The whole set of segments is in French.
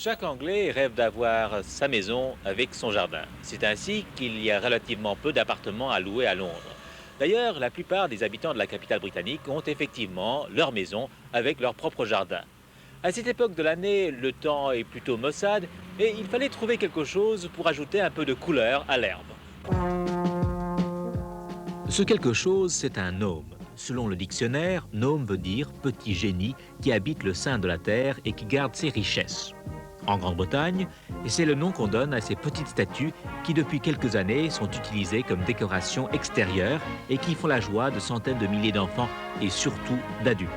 Chaque Anglais rêve d'avoir sa maison avec son jardin. C'est ainsi qu'il y a relativement peu d'appartements à louer à Londres. D'ailleurs, la plupart des habitants de la capitale britannique ont effectivement leur maison avec leur propre jardin. À cette époque de l'année, le temps est plutôt maussade et il fallait trouver quelque chose pour ajouter un peu de couleur à l'herbe. Ce quelque chose, c'est un gnome. Selon le dictionnaire, gnome veut dire petit génie qui habite le sein de la terre et qui garde ses richesses. En Grande-Bretagne, c'est le nom qu'on donne à ces petites statues qui depuis quelques années sont utilisées comme décoration extérieure et qui font la joie de centaines de milliers d'enfants et surtout d'adultes.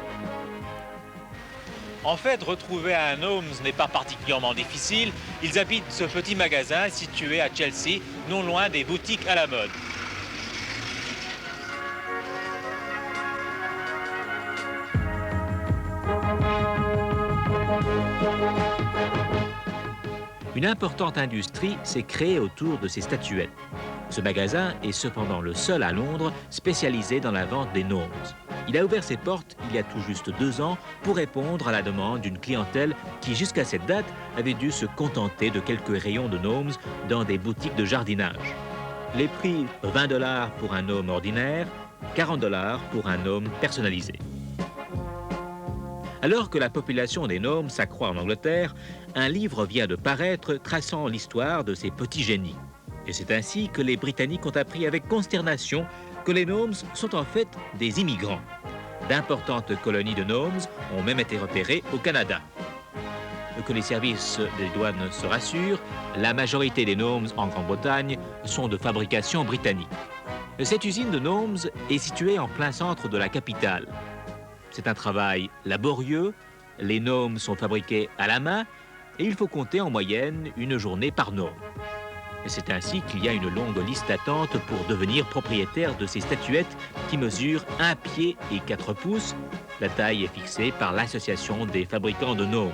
En fait, retrouver un gnome n'est pas particulièrement difficile. Ils habitent ce petit magasin situé à Chelsea, non loin des boutiques à la mode. Une importante industrie s'est créée autour de ces statuettes. Ce magasin est cependant le seul à Londres spécialisé dans la vente des gnomes. Il a ouvert ses portes il y a tout juste 2 ans pour répondre à la demande d'une clientèle qui jusqu'à cette date avait dû se contenter de quelques rayons de gnomes dans des boutiques de jardinage. Les prix 20 $ pour un gnome ordinaire, 40 $ pour un gnome personnalisé. Alors que la population des gnomes s'accroît en Angleterre, un livre vient de paraître traçant l'histoire de ces petits génies. Et c'est ainsi que les Britanniques ont appris avec consternation que les gnomes sont en fait des immigrants. D'importantes colonies de gnomes ont même été repérées au Canada. Que les services des douanes se rassurent, la majorité des gnomes en Grande-Bretagne sont de fabrication britannique. Cette usine de gnomes est située en plein centre de la capitale. C'est un travail laborieux, les gnomes sont fabriqués à la main et il faut compter en moyenne une journée par gnome. C'est ainsi qu'il y a une longue liste d'attente pour devenir propriétaire de ces statuettes qui mesurent 1 pied et 4 pouces. La taille est fixée par l'association des fabricants de gnomes.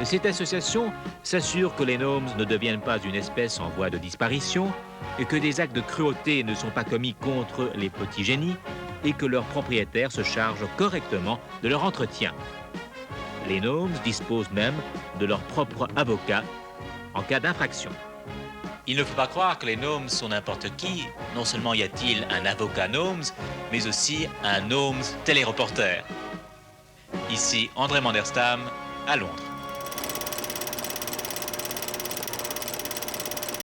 Cette association s'assure que les gnomes ne deviennent pas une espèce en voie de disparition, et que des actes de cruauté ne sont pas commis contre les petits génies, et que leurs propriétaires se chargent correctement de leur entretien. Les gnomes disposent même de leur propre avocat en cas d'infraction. Il ne faut pas croire que les gnomes sont n'importe qui. Non seulement y a-t-il un avocat gnomes, mais aussi un gnomes téléreporter. Ici André Manderstam, à Londres.